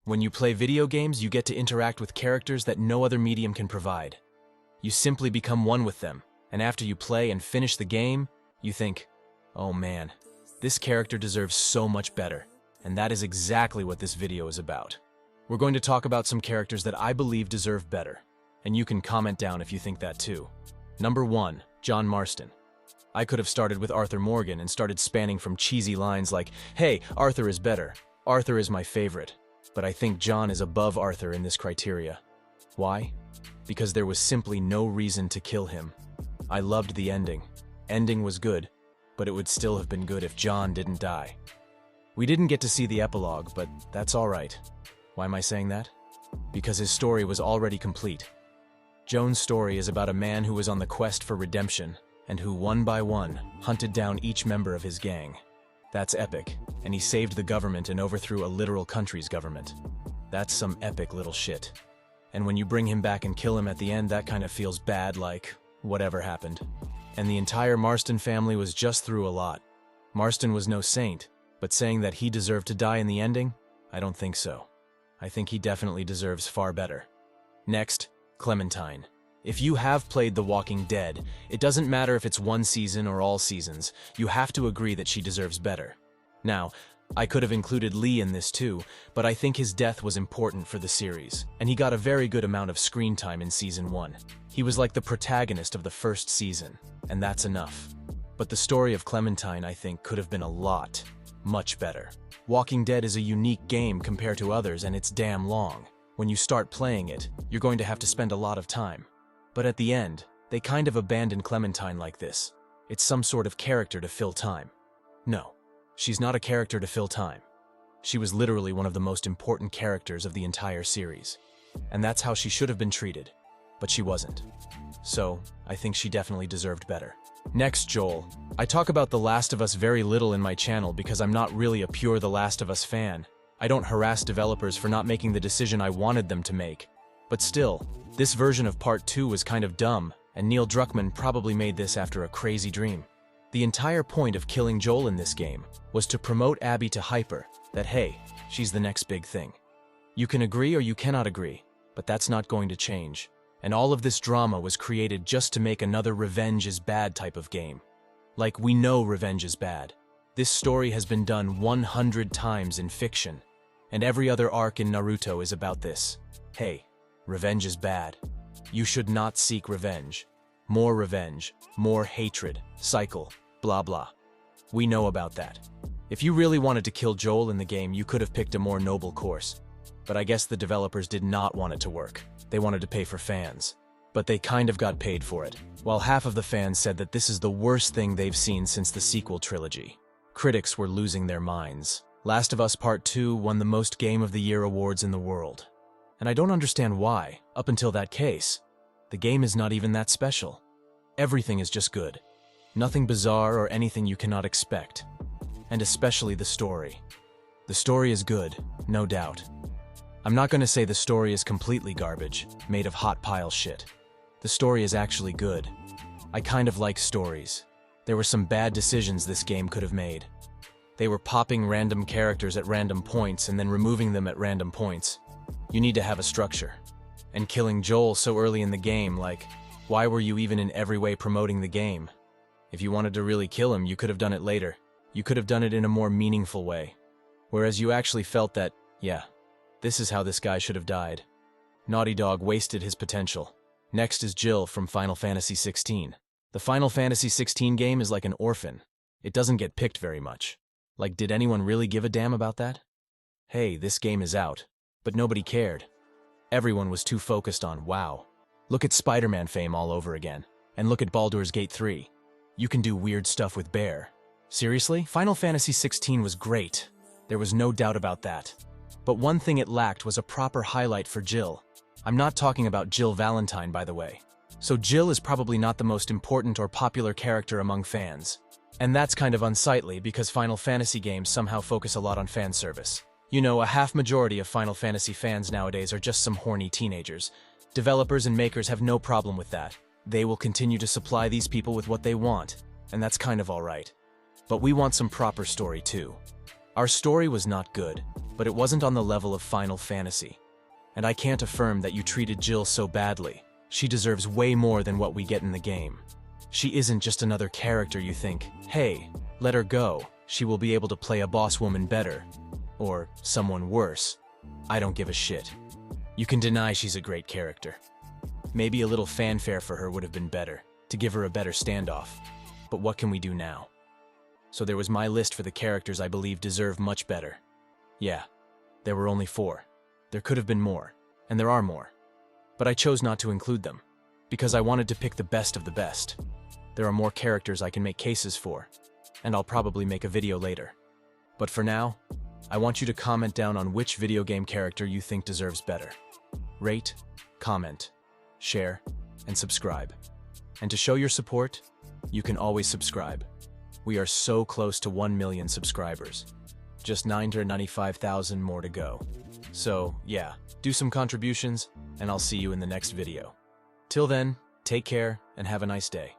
When you play video games, you get to interact with characters that no other medium can provide. You simply become one with them, and after you play and finish the game, you think, oh man, this character deserves so much better. And that is exactly what this video is about. We're going to talk about some characters that I believe deserve better, and you can comment down if you think that too. Number 1, John Marston. I could have started with Arthur Morgan and started spanning from cheesy lines like, hey, Arthur is better, Arthur is my favorite, but I think John is above Arthur in this criteria. Why? Because there was simply no reason to kill him. I loved the ending. Ending was good, but it would still have been good if John didn't die. We didn't get to see the epilogue, but that's all right. Why am I saying that? Because his story was already complete. Joan's story is about a man who was on the quest for redemption, and who one by one hunted down each member of his gang. That's epic, and he saved the government and overthrew a literal country's government. That's some epic little shit. And when you bring him back and kill him at the end, that kind of feels bad, like whatever happened. And the entire Marston family was just through a lot. Marston was no saint, but saying that he deserved to die in the ending? I don't think so. I think he definitely deserves far better. Next, Clementine. If you have played The Walking Dead, it doesn't matter if it's one season or all seasons, you have to agree that she deserves better. Now, I could have included Lee in this too, but I think his death was important for the series, and he got a very good amount of screen time in Season 1. He was like the protagonist of the first season, and that's enough. But the story of Clementine, I think, could have been a lot, much better. Walking Dead is a unique game compared to others, and it's damn long. When you start playing it, you're going to have to spend a lot of time. But at the end, they kind of abandoned Clementine like this. It's some sort of character to fill time. No, she's not a character to fill time. She was literally one of the most important characters of the entire series. And that's how she should have been treated. But she wasn't. So, I think she definitely deserved better. Next, Joel. I talk about The Last of Us very little in my channel because I'm not really a pure The Last of Us fan. I don't harass developers for not making the decision I wanted them to make. But still, this version of Part 2 was kind of dumb, and Neil Druckmann probably made this after a crazy dream. The entire point of killing Joel in this game was to promote Abby to hyper, that hey, she's the next big thing. You can agree or you cannot agree, but that's not going to change. And all of this drama was created just to make another revenge is bad type of game. Like, we know revenge is bad. This story has been done 100 times in fiction, and every other arc in Naruto is about this. Hey, revenge is bad. You should not seek revenge. More hatred, cycle, blah blah. We know about that. If you really wanted to kill Joel in the game, you could have picked a more noble course. But I guess the developers did not want it to work. They wanted to pay for fans. But they kind of got paid for it. While half of the fans said that this is the worst thing they've seen since the sequel trilogy. Critics were losing their minds. Last of Us Part 2 won the most Game of the Year awards in the world. And I don't understand why, up until that case. The game is not even that special. Everything is just good. Nothing bizarre or anything you cannot expect. And especially the story. The story is good, no doubt. I'm not going to say the story is completely garbage, made of hot pile shit. The story is actually good. I kind of like stories. There were some bad decisions this game could have made. They were popping random characters at random points and then removing them at random points. You need to have a structure. And killing Joel so early in the game, like, why were you even in every way promoting the game? If you wanted to really kill him, you could have done it later. You could have done it in a more meaningful way. Whereas you actually felt that, yeah, this is how this guy should have died. Naughty Dog wasted his potential. Next is Jill from Final Fantasy XVI. The Final Fantasy XVI game is like an orphan. It doesn't get picked very much. Like, did anyone really give a damn about that? Hey, this game is out. But nobody cared. Everyone was too focused on, wow, look at Spider-Man fame all over again. And look at Baldur's Gate 3. You can do weird stuff with Bear. Seriously? Final Fantasy XVI was great. There was no doubt about that. But one thing it lacked was a proper highlight for Jill. I'm not talking about Jill Valentine, by the way. So Jill is probably not the most important or popular character among fans. And that's kind of unsightly because Final Fantasy games somehow focus a lot on fan service. You know, a half majority of Final Fantasy fans nowadays are just some horny teenagers. Developers and makers have no problem with that. They will continue to supply these people with what they want, and that's kind of alright. But we want some proper story too. Our story was not good, but it wasn't on the level of Final Fantasy. And I can't affirm that you treated Jill so badly. She deserves way more than what we get in the game. She isn't just another character you think, hey, let her go, she will be able to play a boss woman better. Or someone worse. I don't give a shit. You can deny she's a great character. Maybe a little fanfare for her would have been better, to give her a better standoff. But what can we do now? So there was my list for the characters I believe deserve much better. Yeah, there were only 4. There could have been more, and there are more. But I chose not to include them, because I wanted to pick the best of the best. There are more characters I can make cases for, and I'll probably make a video later. But for now, I want you to comment down on which video game character you think deserves better. Rate, comment, share, and subscribe. And to show your support, you can always subscribe. We are so close to 1 million subscribers. Just 995,000 more to go. So, yeah, do some contributions, and I'll see you in the next video. Till then, take care and have a nice day.